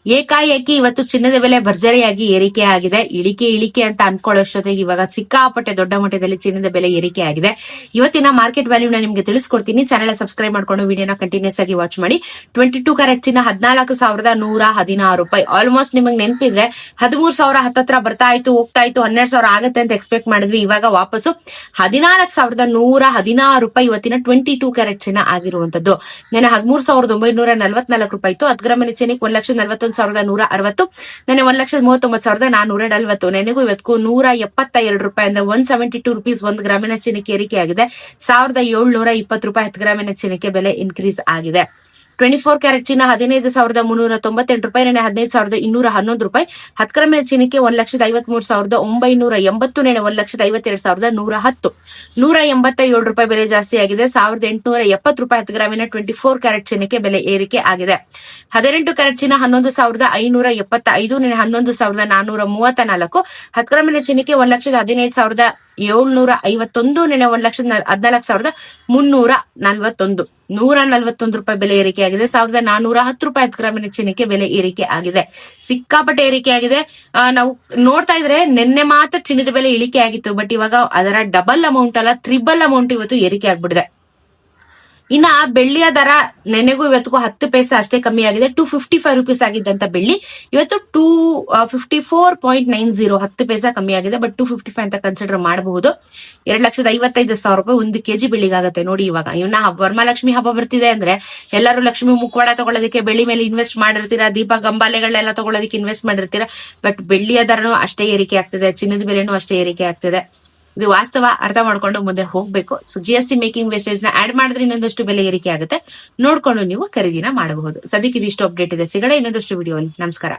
ಏಕಾಏಕಿ ಇವತ್ತು ಚಿನ್ನದ ಬೆಲೆ ಭರ್ಜರಿಯಾಗಿ ಏರಿಕೆ ಆಗಿದೆ. ಇಳಿಕೆ ಅಂತ ಅನ್ಕೊಳ್ಳೋಷ್ಟೊತ್ತಿಗೆ ಇವಾಗ ಸಿಕ್ಕಾಪಟ್ಟೆ ದೊಡ್ಡ ಮಟ್ಟದಲ್ಲಿ ಚಿನ್ನದ ಬೆಲೆ ಏರಿಕೆ ಆಗಿದೆ. ಇವತ್ತಿನ ಮಾರ್ಕೆಟ್ ವ್ಯಾಲ್ಯೂನ ನಿಮ್ಗೆ ತಿಳಿಸ್ಕೊಡ್ತೀನಿ. ಚಾನೆಲ್ ಸಬ್ಸ್ಕ್ರೈಬ್ ಮಾಡ್ಕೊಂಡು ವಿಡಿಯೋನ ಕಂಟಿನ್ಯೂಸ್ ಆಗಿ ವಾಚ್ ಮಾಡಿ. 22 ಕ್ಯಾರೆಟ್ ಚಿನ್ನ 14,116 ರೂಪಾಯಿ. ಆಲ್ಮೋಸ್ಟ್ ನಿಮಗೆ ನೆನಪಿದ್ರೆ 13,000 ಹತ್ತತ್ರ ಬರ್ತಾ ಇತ್ತು, ಹೋಗ್ತಾ ಇತ್ತು, 12,000 ಆಗುತ್ತೆ ಅಂತ ಎಕ್ಸ್ಪೆಕ್ಟ್ ಮಾಡಿದ್ವಿ. ಇವಾಗ ವಾಪಸ್ಸು 14,116 ರೂಪಾಯಿ ಇವತ್ತಿನ 22 ಕ್ಯಾರೆಟ್ ಚಿನ್ನ ಆಗಿರುವಂತದ್ದು. ನೆನೆ 13,944 ರೂಪಾಯಿ ಇತ್ತು. 10 ಗ್ರಾಮಿನ ಚಿನ್ನಕ್ಕೆ 1,41,160. ನೆನೆ 1,39,440. ನೆನೆಗೂ ಇವತ್ತಿಗೂ 172 ರೂಪಾಯಿ ಅಂದ್ರೆ 172 ರುಪೀಸ್ 1 ಗ್ರಾಮಿನ ಚಿನ್ನಕ್ಕೆ ಏರಿಕೆ ಆಗಿದೆ. 1,720 ರೂಪಾಯಿ 10 ಗ್ರಾಮಿನ ಚಿನ್ನಕ್ಕೆ ಬೆಲೆ ಇನ್ಕ್ರೀಸ್ ಆಗಿದೆ. 24 ಕ್ಯಾರೆಟ್ ಚಿನ್ನ 15,398 ರೂಪಾಯಿ. ನೆನೆ 15,211 ರೂಪಾಯಿ. 10 ಗ್ರಾಮಿನ ಚಿನ್ನಕ್ಕೆ 1,53,980. ನೆನೆ 1,52,110. 187 ರೂಪಾಯಿ ಬೆಲೆ ಜಾಸ್ತಿ ಆಗಿದೆ. 1,870 ರೂಪಾಯಿ 10 ಗ್ರಾಮಿನ 24 ಕ್ಯಾರೆಟ್ ಚಿನ್ನಕ್ಕೆ ಬೆಲೆ ಏರಿಕೆ ಆಗಿದೆ. 18 ಕ್ಯಾರೆಟ್ ಚಿನ್ನ 11,575. ನೆನೆ 11,434. 10 ಗ್ರಾಮಿನ ಚಿನ್ನಕ್ಕೆ 1,15,751. ನೆನೆ 1,14,341. 141 ರೂಪಾಯಿ ಬೆಲೆ ಏರಿಕೆ ಆಗಿದೆ. 1,410 ರೂಪಾಯಿ 10 ಗ್ರಾಮಿನ ಚಿನ್ನಕ್ಕೆ ಬೆಲೆ ಏರಿಕೆ ಆಗಿದೆ. ಸಿಕ್ಕಾಪಟ್ಟೆ ಏರಿಕೆ ಆಗಿದೆ. ನಾವು ನೋಡ್ತಾ ಇದ್ರೆ ನಿನ್ನೆ ಮಾತ್ರ ಚಿನ್ನದ ಬೆಲೆ ಇಳಿಕೆ ಆಗಿತ್ತು. ಬಟ್ ಇವಾಗ ಅದರ ಡಬಲ್ ಅಮೌಂಟ್ ಅಲ್ಲ, ತ್ರಿಬಲ್ ಅಮೌಂಟ್ ಇವತ್ತು ಏರಿಕೆ ಆಗ್ಬಿಟ್ಟಿದೆ. ಇನ್ನ ಬೆಳ್ಳಿಯ ದರ ನೆನೆಗೂ ಇವತ್ತಿಗೂ 10 ಪೈಸೆ ಅಷ್ಟೇ ಕಮ್ಮಿ ಆಗಿದೆ. 255 ರುಪೀಸ್ ಆಗಿದ್ದಂತ ಬೆಳ್ಳಿ ಇವತ್ತು 254.90 10 ಪೈಸೆ ಕಮ್ಮಿ ಆಗಿದೆ. ಬಟ್ 255 ಅಂತ ಕನ್ಸಿಡರ್ ಮಾಡಬಹುದು. 2,55,000 ರೂಪಾಯಿ 1 ಕೆಜಿ ಬೆಳ್ಳಿಗಾಗತ್ತೆ ನೋಡಿ. ಇವಾಗ ಇವನ್ನ ವರಮಹಾಲಕ್ಷ್ಮಿ ಹಬ್ಬ ಬರ್ತಿದೆ ಅಂದ್ರೆ ಎಲ್ಲರೂ ಲಕ್ಷ್ಮಿ ಮುಖವಾಡ ತಗೊಳ್ಳೋದಕ್ಕೆ ಬೆಳ್ಳಿ ಮೇಲೆ ಇನ್ವೆಸ್ಟ್ ಮಾಡಿರ್ತೀರಾ, ದೀಪ ಗಂಬಾಲೆಗಳೆಲ್ಲ ತಗೊಳ್ಳೋದಕ್ಕೆ ಇನ್ವೆಸ್ಟ್ ಮಾಡಿರ್ತೀರಾ. ಬಟ್ ಬೆಳ್ಳಿಯ ದರನೂ ಅಷ್ಟೇ ಏರಿಕೆ ಆಗ್ತಿದೆ, ಚಿನ್ನದ ಬೆಲೆನೂ ಅಷ್ಟೇ ಏರಿಕೆ ಆಗ್ತಿದೆ. ಇದು ವಾಸ್ತವ ಅರ್ಥ ಮಾಡ್ಕೊಂಡು ಮುಂದೆ ಹೋಗ್ಬೇಕು. ಸೊ GST ಮೇಕಿಂಗ್ ವೇಸ್ಟೇಜ್ ನ ಆಡ್ ಮಾಡಿದ್ರೆ ಇನ್ನೊಂದಷ್ಟು ಬೆಲೆ ಏರಿಕೆ ಆಗುತ್ತೆ. ನೋಡ್ಕೊಂಡು ನೀವು ಖರೀದಿನ ಮಾಡಬಹುದು. ಸದ್ಯಕ್ಕೆ ಇದಿಷ್ಟು ಅಪ್ಡೇಟ್ ಇದೆ. ಸಿಗಡೆ ಇನ್ನೊಂದಷ್ಟು ವಿಡಿಯೋ. ನಮಸ್ಕಾರ.